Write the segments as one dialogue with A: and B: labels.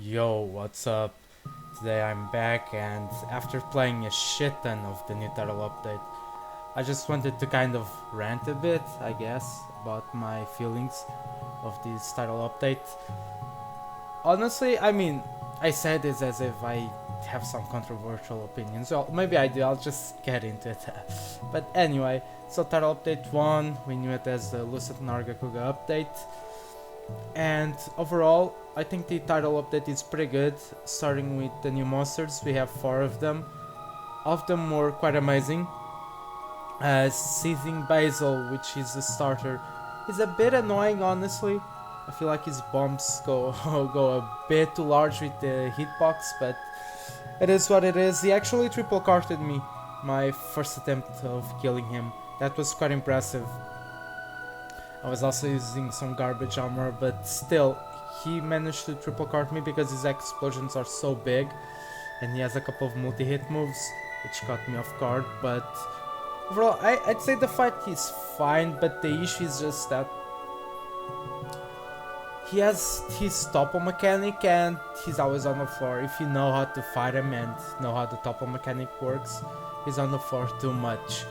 A: Yo, what's up? Today I'm back, and after playing a shit ton of the new title update, I just wanted to kind of rant a bit, I guess, about my feelings of this title update. Honestly, I said this as if I have some controversial opinions. Well, maybe I do, I'll just get into it. But anyway, so title update 1, we knew it as the Lucent Nargacuga update. And overall, I think the title update is pretty good. Starting with the new monsters, we have 4 of them. All of them were quite amazing. Seizing Basil, which is the starter, is a bit annoying, honestly. I feel like his bombs go go a bit too large with the hitbox, but it is what it is. He actually triple carted me my first attempt of killing him. That was quite impressive. I was also using some garbage armor, but still, he managed to triple cart me because his explosions are so big, and he has a couple of multi-hit moves, which caught me off guard. But overall, I'd say the fight is fine, but the issue is just that he has his topple mechanic and he's always on the floor. If you know how to fight him and know how the topple mechanic works, he's on the floor too much.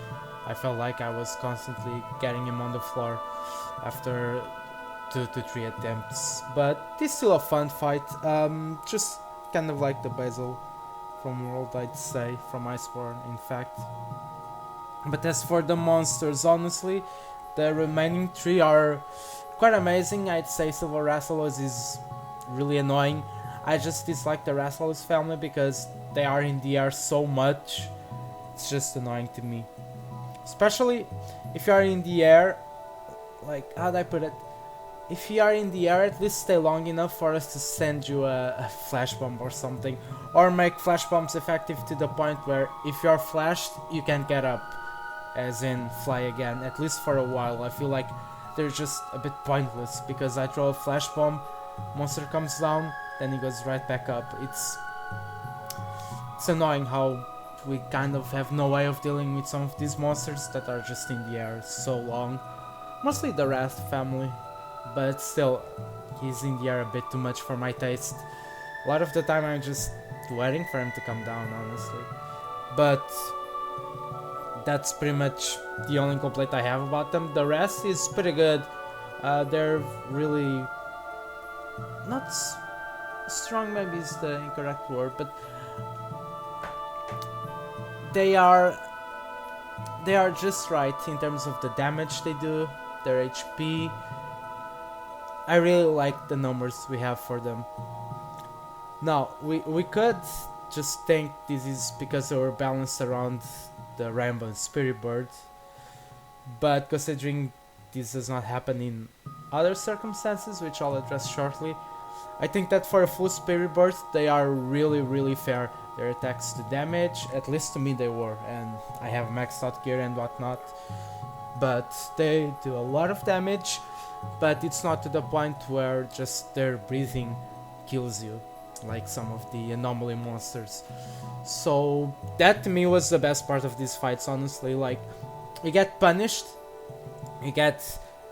A: I felt like I was constantly getting him on the floor after 2 to 3 attempts, but it's still a fun fight. Just kind of like the Basil from World, I'd say, from Iceborne, in fact. But as for the monsters, honestly, the remaining 3 are quite amazing. I'd say Silver Rassalos is really annoying. I just dislike the Rassalos family because they are in the air so much. It's just annoying to me. Especially if you are in the air, like, how'd I put it? If you are in the air, at least stay long enough for us to send you a flash bomb or something. Or make flash bombs effective to the point where if you are flashed, you can't get up. As in, fly again, at least for a while. I feel like they're just a bit pointless because I throw a flash bomb, monster comes down, then he goes right back up. It's annoying how we kind of have no way of dealing with some of these monsters that are just in the air so long. Mostly the Wrath family, but still, he's in the air a bit too much for my taste. A lot of the time I'm just waiting for him to come down, honestly. But that's pretty much the only complaint I have about them. The rest is pretty good. They're really not strong, maybe is the incorrect word, but they are just right in terms of the damage they do, their HP. I really like the numbers we have for them. Now, we could just think this is because they were balanced around the Rainbow and Spiribird, but considering this does not happen in other circumstances, which I'll address shortly, I think that for a full Spiribird, they are really fair. Their attacks to damage, at least to me they were, and I have maxed out gear and whatnot, but they do a lot of damage, but it's not to the point where just their breathing kills you, like some of the Anomaly Monsters. So that to me was the best part of these fights, honestly. Like, you get punished, you get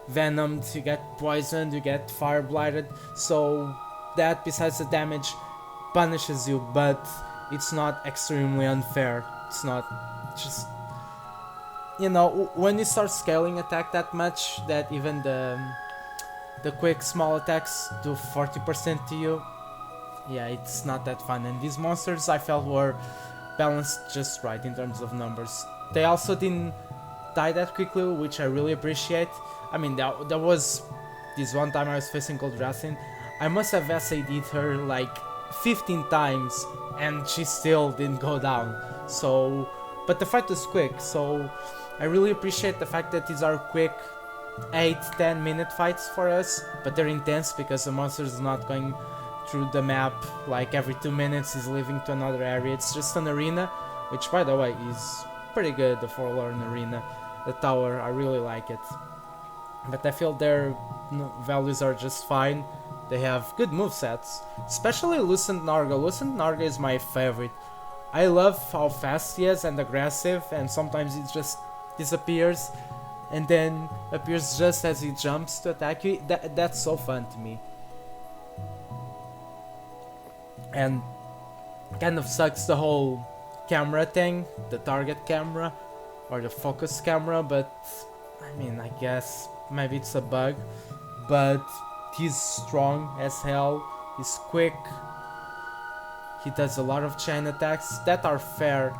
A: venomed, you get poisoned, you get fire blighted, so that besides the damage punishes you, but it's not extremely unfair. It's not just, you know, when you start scaling attack that much that even the quick small attacks do 40% to you, yeah, it's not that fun. And these monsters I felt were balanced just right in terms of numbers. They also didn't die that quickly, which I really appreciate. I mean, there was this one time I was facing Gold Racing. I must have SAD'd her like 15 times and she still didn't go down. So, but the fight was quick, so I really appreciate the fact that these are quick 8-10 minute fights for us, but they're intense because the monster is not going through the map like every 2 minutes is leaving to another area. It's just an arena, which by the way is pretty good, the Forlorn arena. The tower, I really like it, but I feel their values are just fine. They have good movesets, especially Lucent Narga. Lucent Narga is my favorite. I love how fast he is and aggressive, and sometimes he just disappears and then appears just as he jumps to attack you. That's so fun to me. and kind of sucks the whole camera thing, the target camera or the focus camera, but I mean, I guess maybe it's a bug, but he's strong as hell, he's quick, he does a lot of chain attacks that are fair.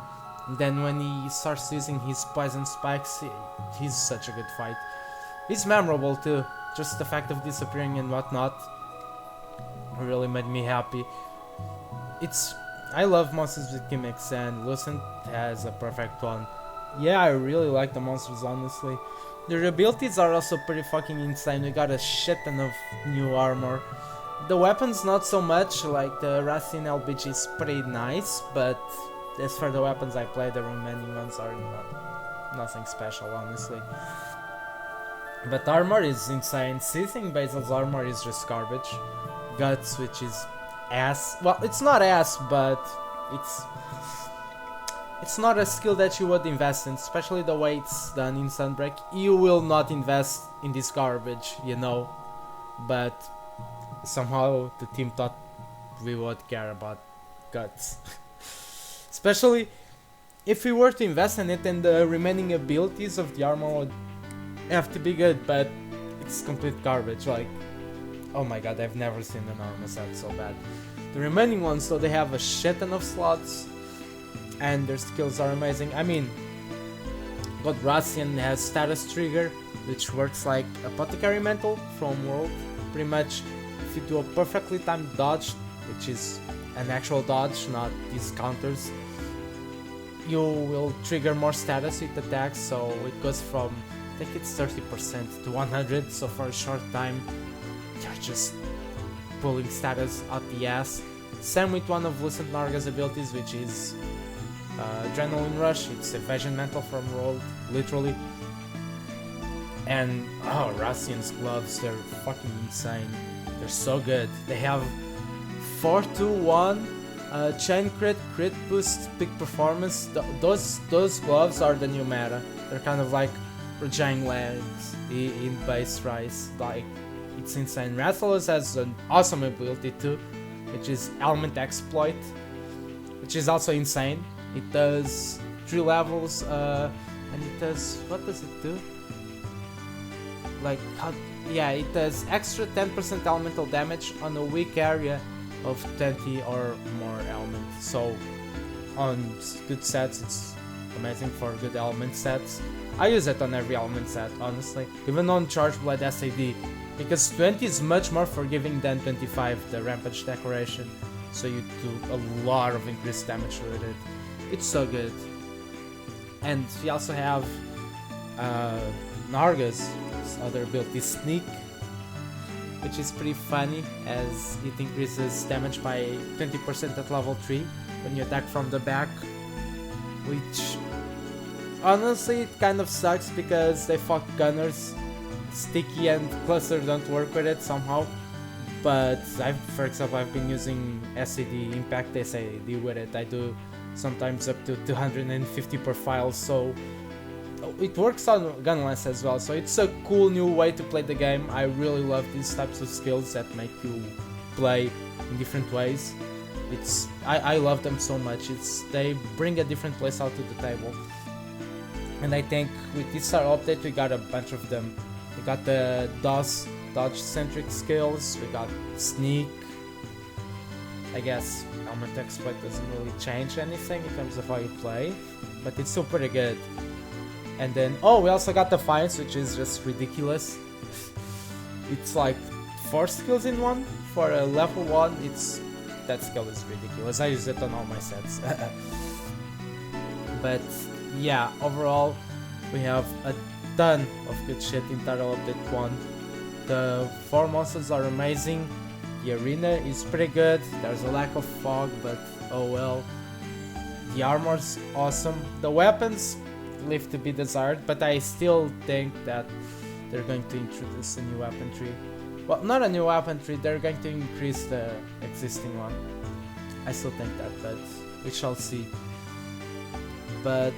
A: Then when he starts using his poison spikes, he's such a good fight. He's memorable too, just the fact of disappearing and whatnot really made me happy. I love monsters with gimmicks, and Lucent has a perfect one. Yeah, I really like the monsters, honestly. Their abilities are also pretty fucking insane. We got a shit ton of new armor. The weapons not so much, like the Racine LBG is pretty nice, but as for the weapons I play, the remaining ones are nothing special, honestly. But armor is insane. Seizing Basil's armor is just garbage. Guts, which is ass. Well, it's not ass, but it's not a skill that you would invest in, especially the way it's done in Sunbreak. You will not invest in this garbage, you know. But somehow the team thought we would care about Guts. Especially if we were to invest in it, and the remaining abilities of the armor would have to be good, but it's complete garbage. Like, oh my god, I've never seen an armor set so bad. The remaining ones, so they have a shit ton of slots, and their skills are amazing. I mean, Godracian has status trigger, which works like Apothecary Mantle from World. Pretty much, if you do a perfectly timed dodge, which is an actual dodge, not these counters, you will trigger more status with attacks, so it goes from, I think it's 30% to 100, so for a short time you're just pulling status out the ass. Same with one of Lucent Narga's abilities, which is Adrenaline Rush. It's Evasion Mantle from Roll, literally. And oh, Racian's gloves, they're fucking insane. They're so good. They have 4-2-1 chain crit boost, peak performance. Those gloves are the new meta. They're kind of like Rajang legs in base rise. Like, it's insane. Rathalos has an awesome ability too, which is Element Exploit, which is also insane. It does 3 levels, and it does, what does it do? Like, yeah, it does extra 10% elemental damage on a weak area of 20 or more elements. So on good sets, it's amazing for good element sets. I use it on every element set, honestly, even on Charge Blade SAD, because 20 is much more forgiving than 25, the Rampage decoration, so you do a lot of increased damage with it. It's so good. And we also have Narga's other ability, Sneak, which is pretty funny, as it increases damage by 20% at level 3 when you attack from the back, which honestly it kind of sucks because they fuck gunners. Sticky and Cluster don't work with it somehow, but for example, I've been using SAD, Impact SAD with it. I do sometimes up to 250 per file, so it works on gunless as well, so it's a cool new way to play the game. I really love these types of skills that make you play in different ways. I love them so much. They bring a different playstyle to the table, and I think with this star update we got a bunch of them. We got the dodge centric skills, we got Sneak. I guess Element Exploit doesn't really change anything in terms of how you play, but it's still pretty good. And then, oh, we also got Defiance, which is just ridiculous. It's like 4 skills in one. For a level 1, that skill is ridiculous. I use it on all my sets. But yeah, overall, we have a ton of good shit in Title Update 1. The 4 monsters are amazing. The arena is pretty good. There's a lack of fog, but oh well. The armor's awesome. The weapons leave to be desired, but I still think that they're going to introduce a new weapon tree. Well, not a new weapon tree, they're going to increase the existing one. I still think that, but we shall see. But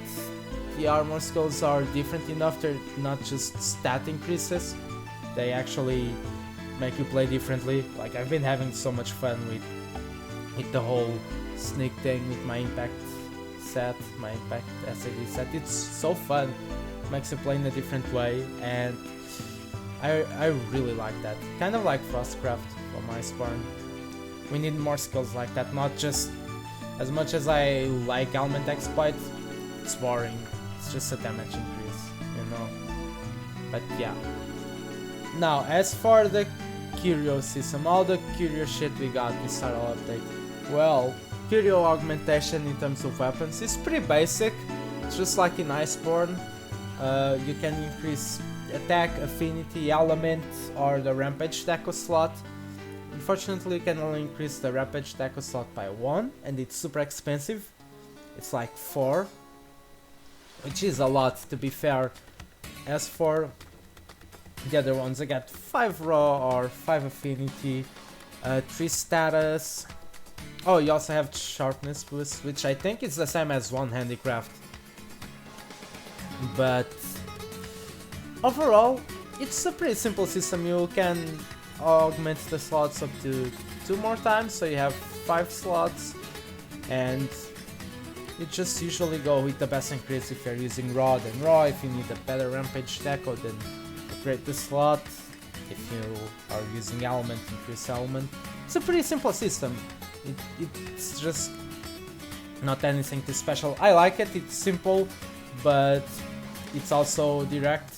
A: the armor skills are different enough, they're not just stat increases, they actually make you play differently. Like, I've been having so much fun with hit the whole sneak thing with my impact set, my impact SAD set. It's so fun, makes you play in a different way, and I really like that. Kind of like Frostcraft from Iceborne. We need more skills like that, not just as much as I like Element Exploit, it's boring. It's just a damage increase, you know. But yeah. Now, as for the curio system, all the curio shit we got this title update. Well, curio augmentation in terms of weapons is pretty basic. It's just like in Iceborne. You can increase attack, affinity, element, or the rampage deco slot. Unfortunately, you can only increase the rampage deco slot by 1, and it's super expensive. It's like 4, which is a lot, to be fair. As for the other ones, I got 5 raw or 5 affinity, 3 status. Oh, you also have sharpness boost, which I think is the same as 1 handicraft. But overall, it's a pretty simple system. You can augment the slots up to 2 more times, so you have 5 slots, and you just usually go with the best increase. If you're using raw, then raw. If you need a better rampage deco, then upgrade the slot. If you are using element, increase element. It's a pretty simple system. It's just not anything too special. I like it. It's simple, but it's also direct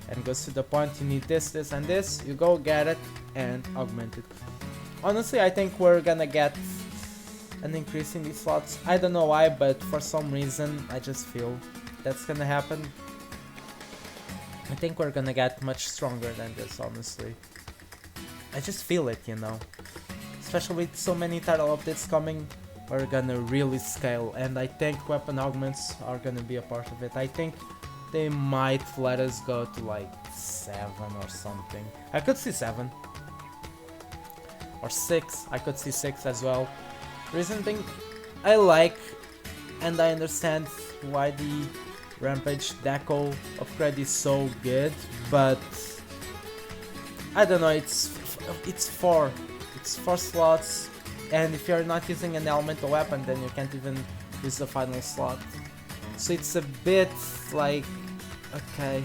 A: and goes to the point. You need this, this, and this. You go get it and augment it. Honestly, I think we're gonna get an increase in these slots. I don't know why, but for some reason I just feel that's gonna happen. I think we're gonna get much stronger than this, honestly. I just feel it, you know. Especially with so many title updates coming, we're gonna really scale, and I think weapon augments are gonna be a part of it. I think they might let us go to like 7 or something. I could see 7. Or 6, I could see 6 as well. Reason being, I like and I understand why the Rampage Deco upgrade is so good, but I don't know, it's 4 slots, and if you're not using an elemental weapon, then you can't even use the final slot. So it's a bit like, okay,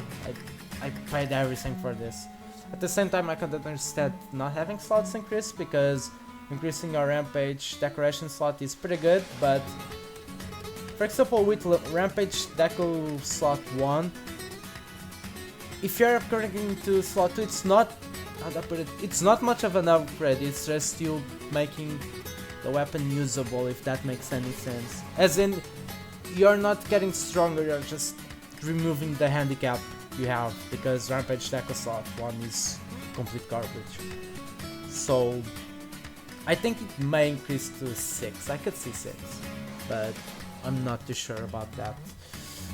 A: I paid everything for this. At the same time, I could understand not having slots increased, because increasing your rampage decoration slot is pretty good, but for example with rampage deco slot 1, if you're upgrading to slot 2, it's not, how do I put it, it's not much of an upgrade, it's just you making the weapon usable, if that makes any sense. As in, you're not getting stronger, you're just removing the handicap you have, because Rampage Deco slot 1 is complete garbage. So I think it may increase to 6, I could see 6, but I'm not too sure about that.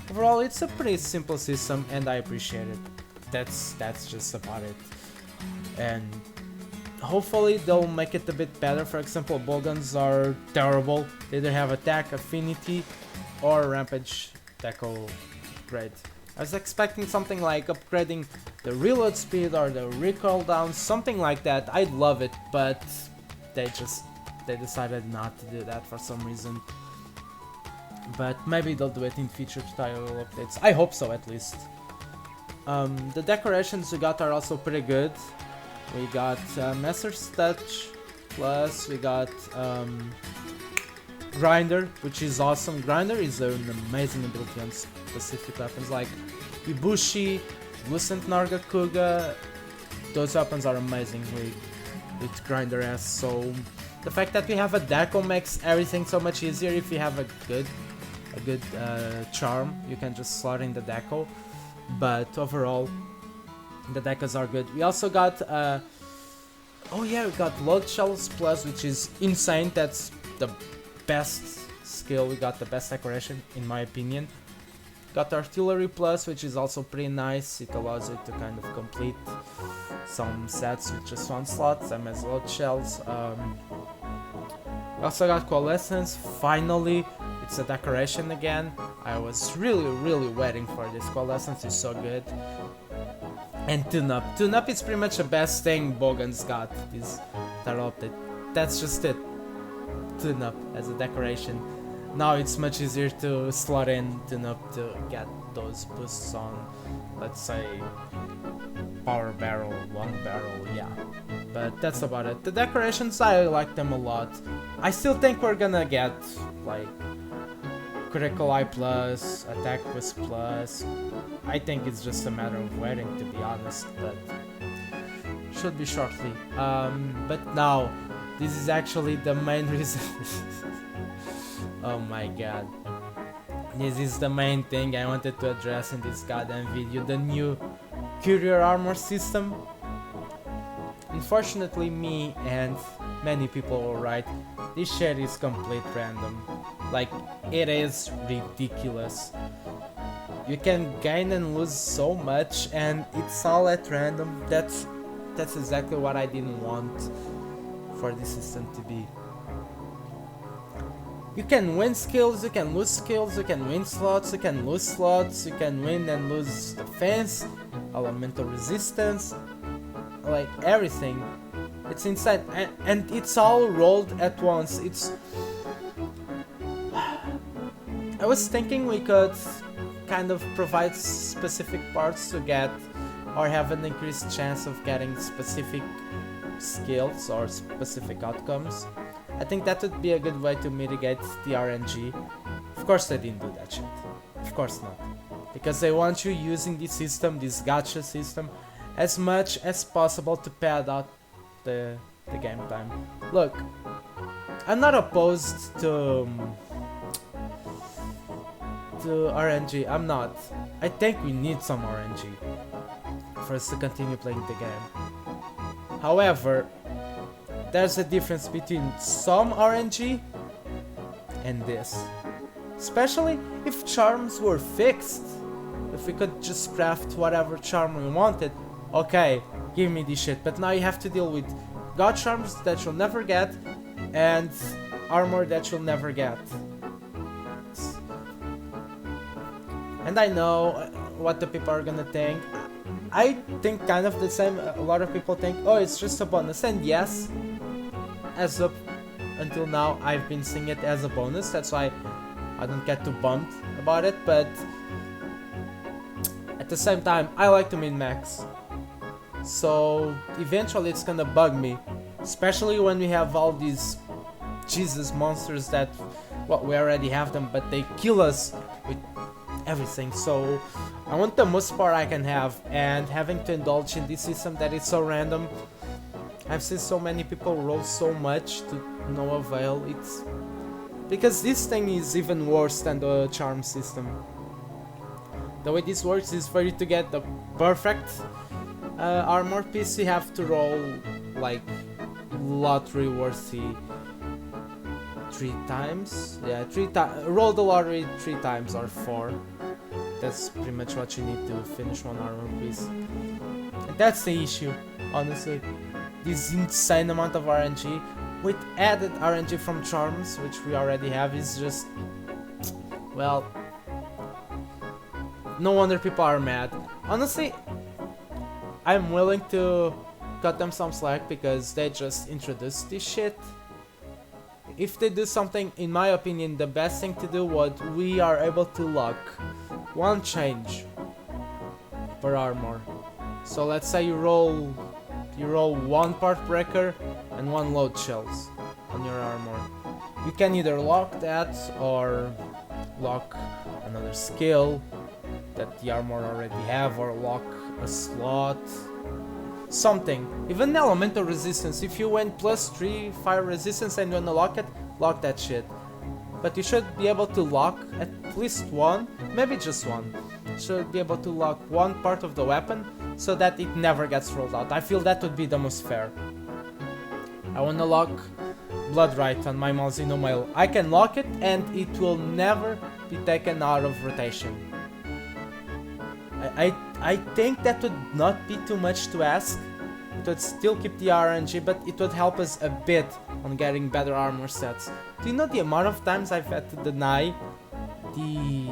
A: Overall, it's a pretty simple system and I appreciate it. That's just about it. And hopefully they'll make it a bit better. For example, bowguns are terrible. They either have attack, affinity, or rampage deco upgrade. I was expecting something like upgrading the reload speed or the recoil down, something like that. I'd love it, but they decided not to do that for some reason. But maybe they'll do it in future tutorial updates. I hope so, at least. The decorations we got are also pretty good. We got Master's Touch, plus we got Grinder, which is awesome. Grinder is an amazing ability on specific weapons like Ibushi, Lucent Nargacuga. Those weapons are amazing with Grinder S. So the fact that we have a deco makes everything so much easier. If you have a good charm, you can just slot in the deco. But overall, the decos are good. We also got oh yeah, we got Load Shells Plus, which is insane. That's the best skill. We got the best decoration in my opinion. Got Artillery Plus, which is also pretty nice. It allows you to kind of complete some sets with just 1 slot, same as Load Shells. We also got Coalescence. Finally, it's a decoration again. I was really waiting for this. Coalescence is so good. And Tune Up. Tune Up is pretty much the best thing Bowguns got this title update. That's just it. tune-up as a decoration. Now it's much easier to slot in tune-up to get those boosts on, let's say, power barrel, one barrel, yeah. But that's about it. The decorations, I like them a lot. I still think we're gonna get, like, critical eye plus, attack boost plus. I think it's just a matter of waiting, to be honest, but should be shortly. But now, this is actually the main reason. Oh my god. This is the main thing I wanted to address in this goddamn video, the new courier armor system. Unfortunately, me and many people were right, this shit is complete random. Like, it is ridiculous. You can gain and lose so much and it's all at random. That's exactly what I didn't want for this system to be. You can win skills, you can lose skills, you can win slots, you can lose slots, you can win and lose defense, elemental resistance, like everything. It's insane, and it's all rolled at once. I was thinking we could kind of provide specific parts to get or have an increased chance of getting specific skills or specific outcomes. I think that would be a good way to mitigate the RNG. Of course they didn't do that shit. Of course not. Because they want you using this system, this gacha system, as much as possible to pad out the game time. Look, I'm not opposed to RNG, I'm not. I think we need some RNG for us to continue playing the game. However, there's a difference between some RNG and this. Especially if charms were fixed. If we could just craft whatever charm we wanted, okay, give me this shit. But now you have to deal with god charms that you'll never get and armor that you'll never get. And I know what the people are gonna think. I think kind of the same. A lot of people think, oh, it's just a bonus. And yes, as up until now, I've been seeing it as a bonus. That's why I don't get too bummed about it. But at the same time, I like to min-max. So eventually it's gonna bug me. Especially when we have all these Jesus monsters that, well, we already have them, but they kill us with everything. So I want the most power I can have, and having to indulge in this system that is so random. I've seen so many people roll so much to no avail. It's because this thing is even worse than the charm system. The way this works is for you to get the perfect armor piece, you have to roll like lottery worthy 3 times. Yeah, roll the lottery 3 times or 4. That's pretty much what you need to finish one armor piece. And that's the issue, honestly. This insane amount of RNG with added RNG from charms, which we already have, is just, well, no wonder people are mad. Honestly, I'm willing to cut them some slack because they just introduced this shit. If they do something, in my opinion, the best thing to do was we are able to lock 1 change per armor. So let's say you roll 1 part breaker and 1 load shells on your armor. You can either lock that or lock another skill that the armor already have, or lock a slot, something. Even elemental resistance, if you went +3 fire resistance and you wanna lock it, lock that shit. But you should be able to lock at least 1, maybe just 1. You should be able to lock 1 part of the weapon so that it never gets rolled out. I feel that would be the most fair. I wanna lock Blood Right on my Malzeno Male. I can lock it and it will never be taken out of rotation. I think that would not be too much to ask. It would still keep the RNG, but it would help us a bit on getting better armor sets. Do you know the amount of times I've had to deny the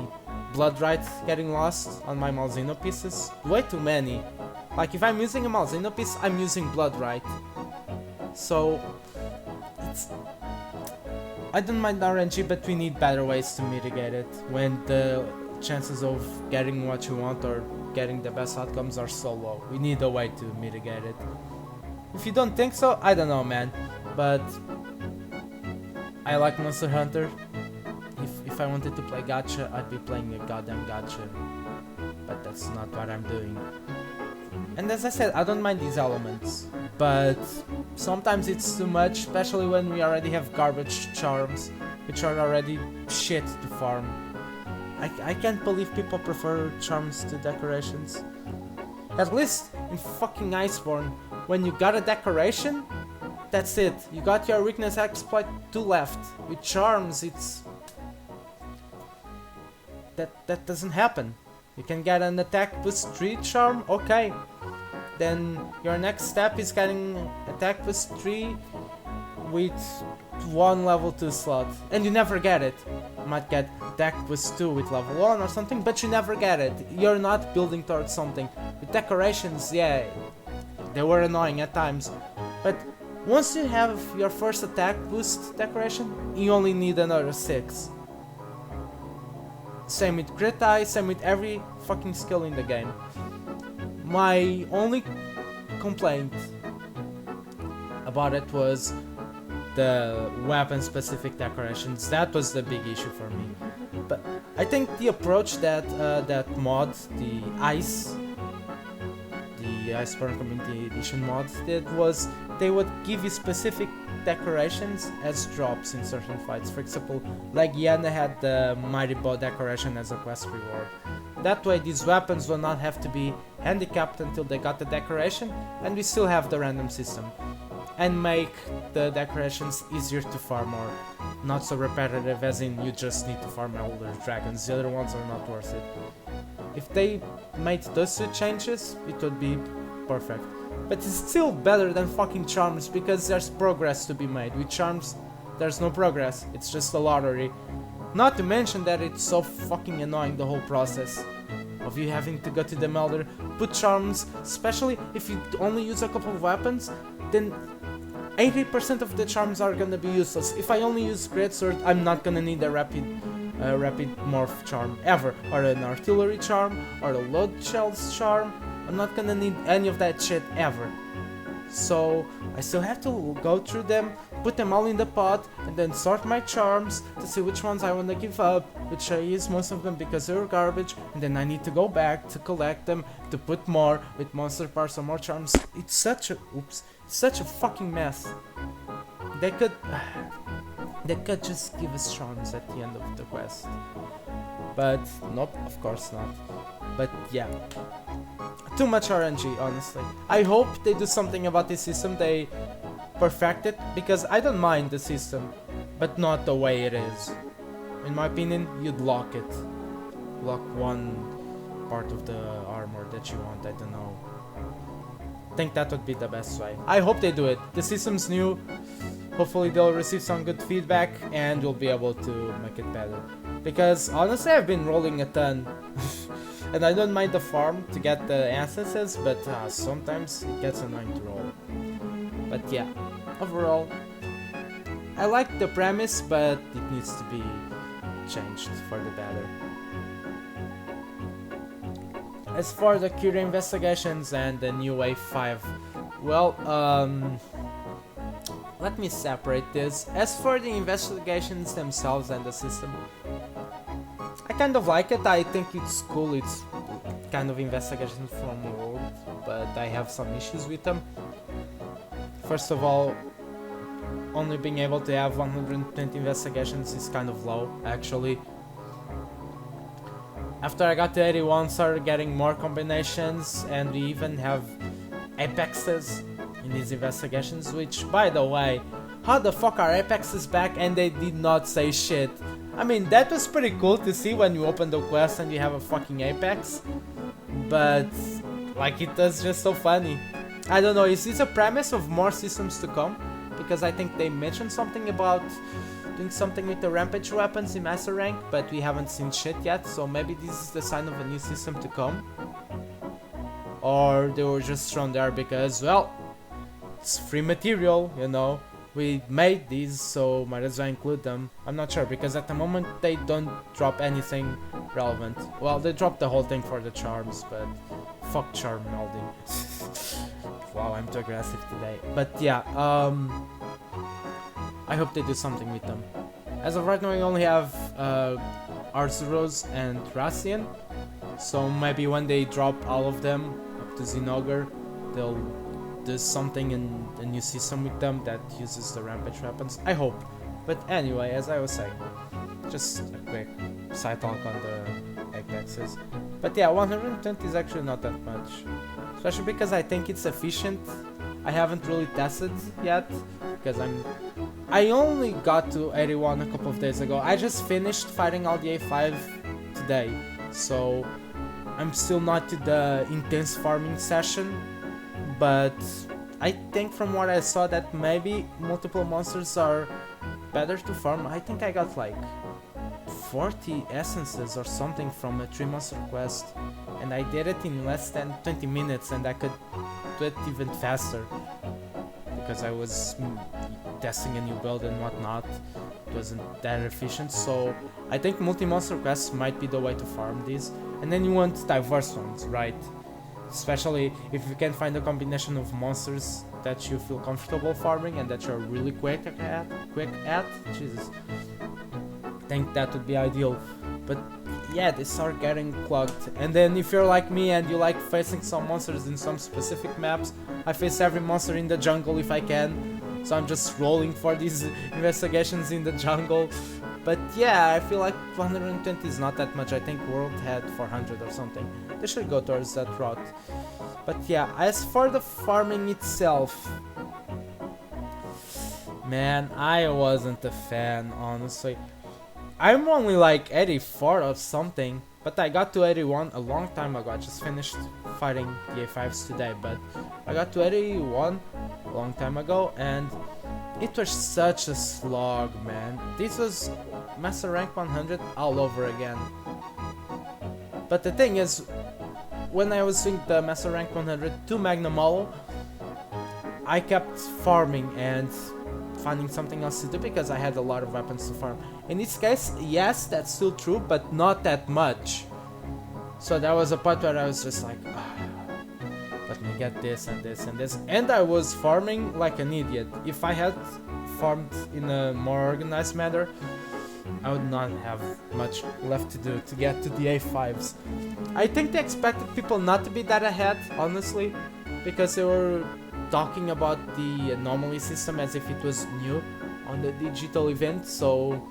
A: Blood Right getting lost on my Malzeno pieces? Way too many. Like, if I'm using a Malzeno piece, I'm using Blood Right. So I don't mind RNG, but we need better ways to mitigate it when the chances of getting what you want or getting the best outcomes are so low. We need a way to mitigate it. If you don't think so, I don't know, man. But I like Monster Hunter. If I wanted to play gacha, I'd be playing a goddamn gacha. But that's not what I'm doing. And as I said, I don't mind these elements. But sometimes it's too much, especially when we already have garbage charms, which are already shit to farm. I can't believe people prefer charms to decorations. At least in fucking Iceborne, when you got a decoration, that's it. You got your weakness exploit 2 left. With charms, it's... That doesn't happen. You can get an attack boost 3 charm, okay. Then your next step is getting attack boost 3 with 1 level 2 slot. And you never get it. You might get attack boost 2 with level 1 or something, but you never get it. You're not building towards something. With decorations, yeah, they were annoying at times. But once you have your first attack boost decoration, you only need another 6. Same with crit eye, same with every fucking skill in the game. My only complaint about it was the weapon specific decorations. That was the big issue for me. But I think the approach that that mod, the Iceborne Community Edition mod did was they would give you specific decorations as drops in certain fights. For example, like Yana had the Mighty Bow decoration as a quest reward. That way these weapons will not have to be handicapped until they got the decoration, and we still have the random system. And make the decorations easier to farm, or not so repetitive as in you just need to farm older dragons. The other ones are not worth it. If they made those 2 changes, it would be perfect. But it's still better than fucking charms, because there's progress to be made. With charms, there's no progress, it's just a lottery. Not to mention that it's so fucking annoying, the whole process of you having to go to the melder, put charms, especially if you only use a couple of weapons, then 80% of the charms are gonna be useless. If I only use greatsword, I'm not gonna need a rapid morph charm ever, or an artillery charm, or a load shells charm. I'm not gonna need any of that shit ever. So I still have to go through them, put them all in the pot, and then sort my charms to see which ones I wanna give up, which I use most of them because they're garbage, and then I need to go back to collect them, to put more with monster parts or more charms. It's such a fucking mess. They could just give us charms at the end of the quest. But nope, of course not. But yeah. Too much RNG, honestly. I hope they do something about this system, they perfect it, because I don't mind the system, but not the way it is. In my opinion, you'd lock it. Lock one part of the armor that you want, I don't know. I think that would be the best way. I hope they do it. The system's new. Hopefully they'll receive some good feedback and we'll be able to make it better. Because honestly, I've been rolling a ton. And I don't mind the farm to get the instances, but sometimes it gets annoying to roll. But yeah, overall, I like the premise, but it needs to be changed for the better. As for the Curia investigations and the new A5, well, let me separate this. As for the investigations themselves and the system, I kind of like it. I think it's cool. It's kind of investigation from the world, but I have some issues with them. First of all, only being able to have 120 investigations is kind of low, actually. After I got to 81, started getting more combinations, and we even have apexes in these investigations, which, by the way, how the fuck are apexes back and they did not say shit? I mean, that was pretty cool to see when you open the quest and you have a fucking apex, but like, it was just so funny. I don't know, is this a premise of more systems to come? Because I think they mentioned something about doing something with the rampage weapons in master rank, but we haven't seen shit yet, so maybe this is the sign of a new system to come. Or they were just thrown there because, well, it's free material, you know. we made these, so might as well include them. I'm not sure, because at the moment they don't drop anything relevant. Well, they dropped the whole thing for the charms, but fuck charm melding. Wow, I'm too aggressive today. But yeah, I hope they do something with them. As of right now, we only have Arzuros and Racian, so maybe when they drop all of them up to Zinogre, they'll do something in a new system with them that uses the rampage weapons. I hope. But anyway, as I was saying, just a quick side talk on the apexes. But yeah, 120 is actually not that much, especially because I think it's efficient. I haven't really tested yet because I only got to 81 a couple of days ago. I just finished fighting all the A5 today, so I'm still not to the intense farming session, but I think from what I saw that maybe multiple monsters are better to farm. I think I got like 40 essences or something from a 3 monster quest, and I did it in less than 20 minutes, and I could do it even faster because I was testing a new build and whatnot. It wasn't that efficient, so I think multi-monster quests might be the way to farm these. And then you want diverse ones, right? Especially if you can find a combination of monsters that you feel comfortable farming and that you're really quick at. Jesus, I think that would be ideal. But yeah, they start getting clogged. And then if you're like me and you like facing some monsters in some specific maps, I face every monster in the jungle if I can, so I'm just rolling for these investigations in the jungle. But yeah, I feel like 120 is not that much. I think World had 400 or something. They should go towards that route. But yeah, as for the farming itself, man, I wasn't a fan, honestly. I'm only like 84 or something, but I got to 81 a long time ago. I just finished fighting the A5s today, but I got to 81 a long time ago, and it was such a slog, man. This was Master Rank 100 all over again. But the thing is, when I was doing the Master Rank 100 to Magnum Hollow, I kept farming and finding something else to do because I had a lot of weapons to farm. In this case, yes, that's still true, but not that much. So there was a part where I was just like, let me get this and this and this, and I was farming like an idiot. If I had farmed in a more organized manner, I would not have much left to do to get to the A5s. I think they expected people not to be that ahead, honestly, because they were talking about the anomaly system as if it was new on the digital event, so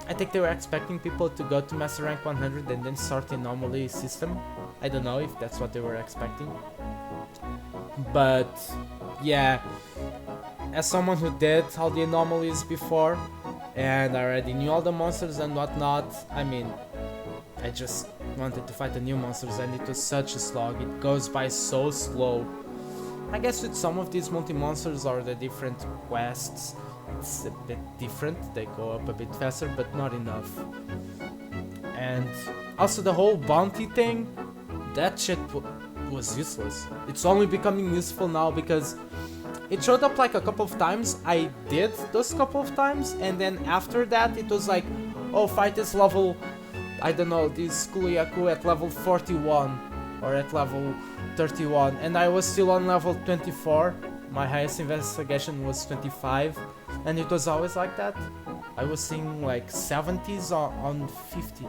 A: I think they were expecting people to go to Master Rank 100 and then start the anomaly system. I don't know if that's what they were expecting. But yeah, as someone who did all the anomalies before and I already knew all the monsters and whatnot, I mean, I just wanted to fight the new monsters and it was such a slog. It goes by so slow. I guess with some of these multi-monsters or the different quests, it's a bit different. They go up a bit faster, but not enough. And also the whole bounty thing, that shit was useless. It's only becoming useful now because it showed up like a couple of times. I did those couple of times, and then after that it was like, oh, fight this level, I don't know, this Kuliaku at level 41 or at level 31, and I was still on level 24. My highest investigation was 25, and it was always like that. I was seeing like 70s on 50,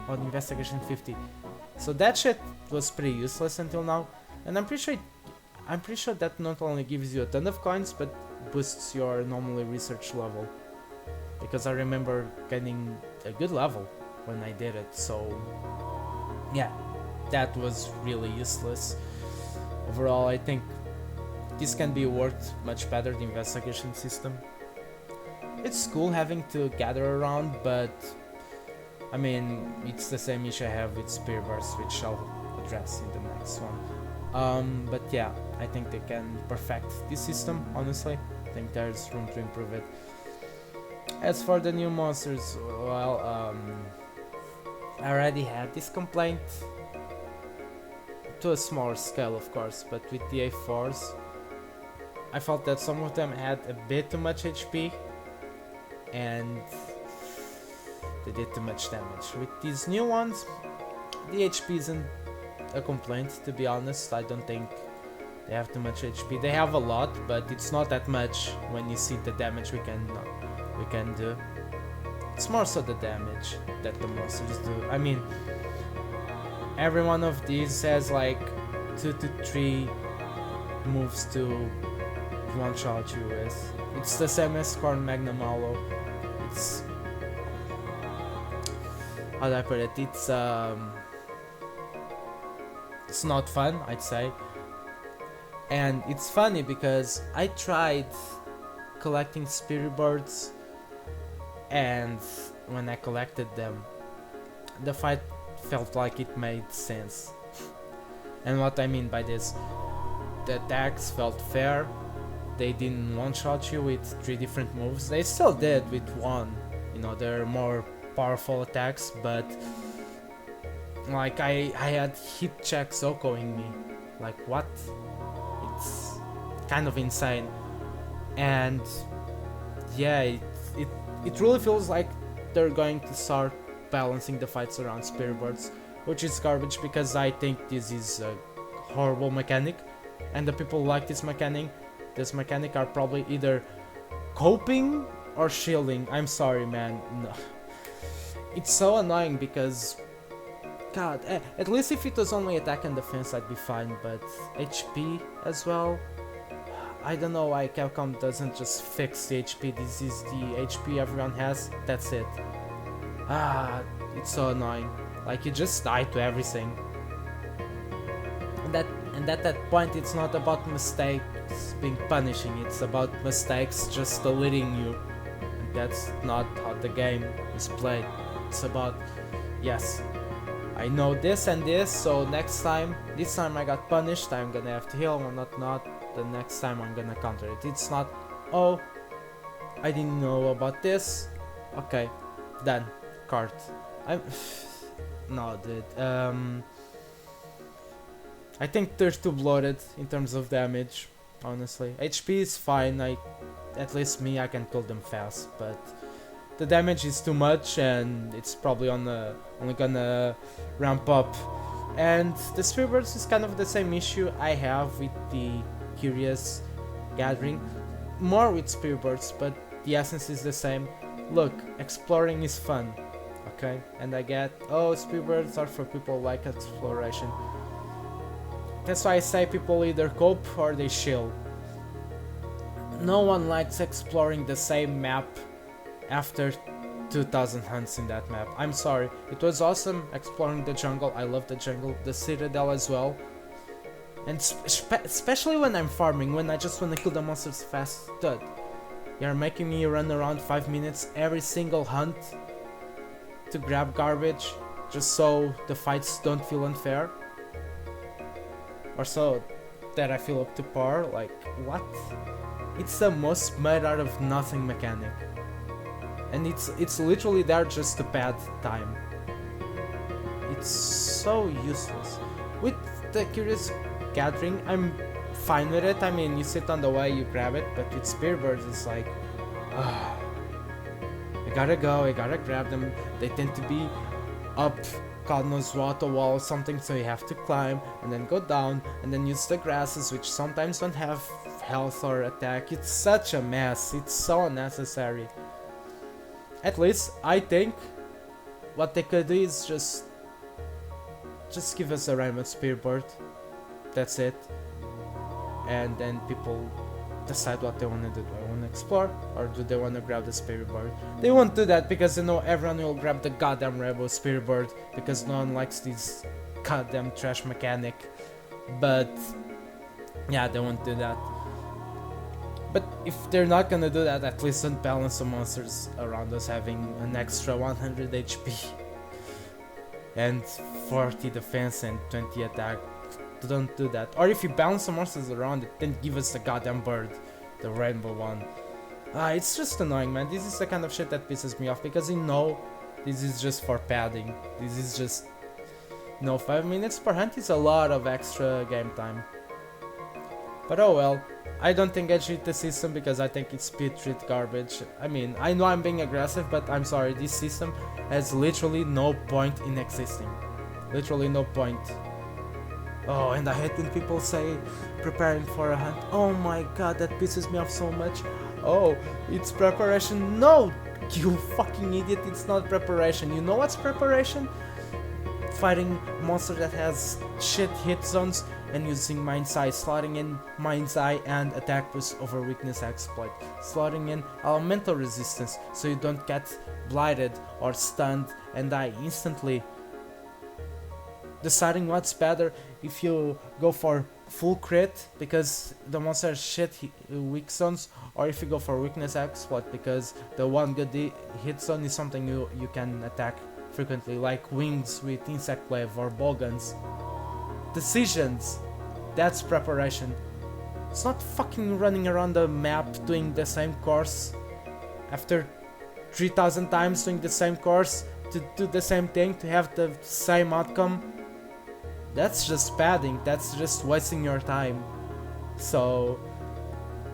A: on investigation 50. So that shit was pretty useless until now, and I'm pretty sure that not only gives you a ton of coins, but boosts your anomaly research level. Because I remember getting a good level when I did it, so yeah, that was really useless. Overall, I think this can be worked much better, the investigation system. It's cool having to gather around, but I mean, it's the same issue I have with spiribirds, which I'll address in the next one. But yeah, I think they can perfect this system, honestly. I think there's room to improve it. As for the new monsters, well, I already had this complaint, to a smaller scale of course, but with the A4s, I felt that some of them had a bit too much HP and they did too much damage. With these new ones, the HP isn't a complaint, to be honest. I don't think they have too much HP. They have a lot, but it's not that much when you see the damage we can do. It's more so the damage that the monsters do. I mean, every one of these has like 2 to 3 moves to one-shot you with. It's the same as Corn Magnum Hollow. It's, how do I put it? It's not fun, I'd say. And it's funny because I tried collecting spiribirds, and when I collected them, the fight felt like it made sense. And what I mean by this, the attacks felt fair. They didn't one-shot you with 3 different moves. They still did with 1. You know, they're more powerful attacks, but like I had hit checks echoing me. Like, what? It's kind of insane. And yeah, it really feels like they're going to start balancing the fights around spiribirds, which is garbage because I think this is a horrible mechanic, and the people who like this mechanic are probably either coping or shielding. I'm sorry, man. No. It's so annoying because, God, at least if it was only attack and defense I'd be fine, but HP as well? I don't know why Capcom doesn't just fix the HP. This is the HP everyone has, that's it. It's so annoying. Like, you just die to everything. And at that point it's not about mistakes being punishing, it's about mistakes just deleting you. And that's not how the game is played. It's about, yes, I know this and this, so this time I got punished, I'm gonna have to heal, or not, the next time I'm gonna counter it. It's not, oh, I didn't know about this, okay, done, card. No, dude, I think they're too bloated in terms of damage, honestly. HP is fine, at least me, I can kill them fast, but the damage is too much and it's probably only gonna ramp up. And the spiribirds is kind of the same issue I have with the Curious Gathering, more with spiribirds, but the essence is the same. Look, exploring is fun, okay? And I get, oh, spiribirds are for people who like exploration. That's why I say people either cope or they chill. No one likes exploring the same map after 2000 hunts in that map. I'm sorry, it was awesome exploring the jungle. I love the jungle, the citadel as well. And especially when I'm farming, when I just want to kill the monsters fast. Dude, you're making me run around 5 minutes every single hunt to grab garbage just so the fights don't feel unfair, or so that I feel up to par. Like, what? It's the most made out of nothing mechanic, and it's literally there just to pad time. It's so useless. With the Curious Gathering, I'm fine with it. I mean, you sit on the way, you grab it, but with spiribirds it's like, I gotta go, I gotta grab them. They tend to be up God knows what, a wall or something, so you have to climb and then go down and then use the grasses, which sometimes don't have health or attack. It's such a mess, it's so unnecessary. At least I think what they could do is just give us a random spiribird, that's it, and then people decide what they want to do. Do I want to explore or do they want to grab the spiribird? They won't do that because they know everyone will grab the goddamn rebel spiribird because no one likes this goddamn trash mechanic. But yeah, they won't do that. But if they're not gonna do that, at least don't balance the monsters around us having an extra 100 HP and 40 defense and 20 attack. Don't do that. Or if you balance the monsters around it, then give us the goddamn bird, the rainbow one. It's just annoying, man. This is the kind of shit that pisses me off because you know this is just for padding. This is just, 5 minutes per hunt is a lot of extra game time. But oh well. I don't think I cheat the system because I think it's putrid garbage. I mean, I know I'm being aggressive, but I'm sorry, this system has literally no point in existing. Literally no point. Oh, and I hate when people say preparing for a hunt. Oh my god, that pisses me off so much. Oh, it's preparation. No, you fucking idiot, it's not preparation. You know what's preparation? Fighting a monster that has shit hit zones and using Mind's Eye, slotting in Mind's Eye and attack boost over weakness exploit, slotting in elemental resistance so you don't get blighted or stunned and die instantly. Deciding what's better if you go for full crit because the monster has shit weak zones, or if you go for weakness exploit because the one good hit zone is something you can attack frequently, like wings with insect wave or bowguns. Decisions. That's preparation. It's not fucking running around the map doing the same course after 3000 times doing the same course to do the same thing to have the same outcome. That's just padding, that's just wasting your time. So,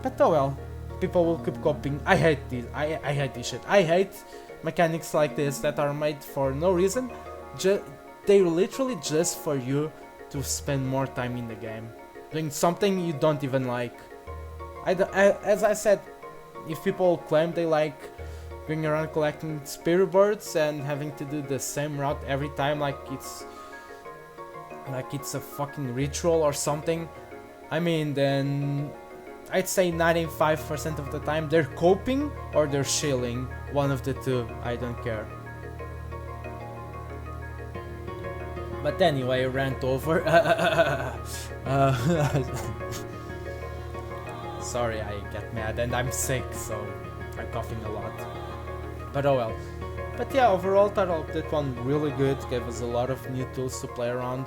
A: but oh well, people will keep coping. I hate this. I hate this shit. I hate mechanics like this that are made for no reason. They're literally just for you to spend more time in the game doing something you don't even like. As I said, if people claim they like going around collecting spiribirds and having to do the same route every time like it's a fucking ritual or something, I mean, then I'd say 95% of the time they're coping or they're shilling. One of the two, I don't care. But anyway, rant over. Sorry, I get mad and I'm sick, so I'm coughing a lot. But oh well. But yeah, overall, title update one really good. Gave us a lot of new tools to play around.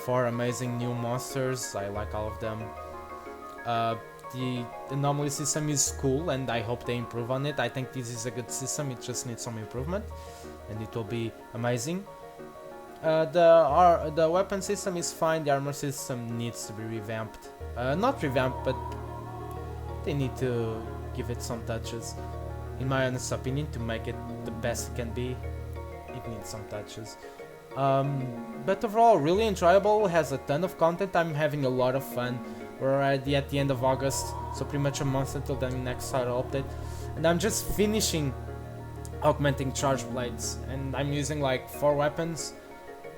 A: 4 amazing new monsters. I like all of them. The anomaly system is cool and I hope they improve on it. I think this is a good system, it just needs some improvement and it will be amazing. The weapon system is fine, the armor system needs to be revamped. Not revamped, but they need to give it some touches. In my honest opinion, to make it the best it can be, it needs some touches. But overall, really enjoyable, has a ton of content, I'm having a lot of fun. We're already at the end of August, so pretty much a month until the next title update. And I'm just finishing augmenting charge blades, and I'm using like 4 weapons.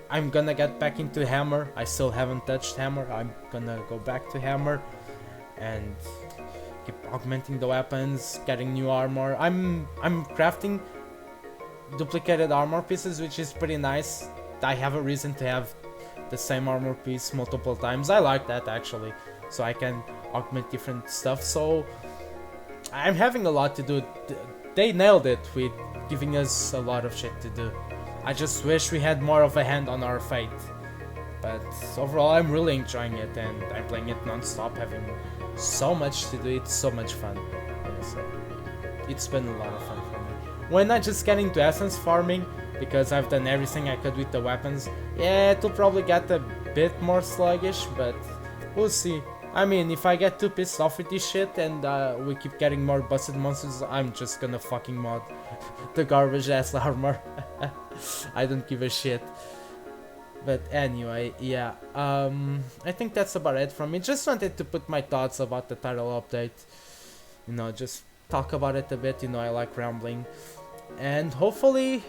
A: I'm gonna get back into hammer, I still haven't touched hammer, I'm gonna go back to hammer and keep augmenting the weapons, getting new armor. I'm crafting duplicated armor pieces, which is pretty nice. I have a reason to have the same armor piece multiple times. I like that actually, so I can augment different stuff. So I'm having a lot to do. They nailed it with giving us a lot of shit to do. I just wish we had more of a hand on our fate. But overall, I'm really enjoying it and I'm playing it non-stop, having so much to do. It's so much fun, honestly. It's been a lot of fun for me. When I just get into essence farming, because I've done everything I could with the weapons, yeah, it'll probably get a bit more sluggish, but we'll see. I mean, if I get too pissed off with this shit and we keep getting more busted monsters, I'm just gonna fucking mod the garbage ass armor. I don't give a shit. But anyway, yeah, I think that's about it from me. Just wanted to put my thoughts about the title update. You know, just talk about it a bit, you know, I like rambling. And hopefully,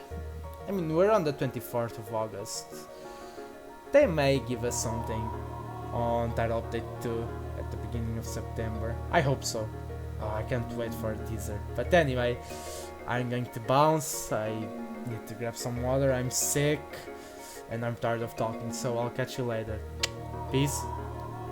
A: I mean, we're on the 24th of August. They may give us something on title update 2 at the beginning of September. I hope so. Oh, I can't wait for a teaser. But anyway, I'm going to bounce. I need to grab some water. I'm sick and I'm tired of talking, so I'll catch you later. Peace.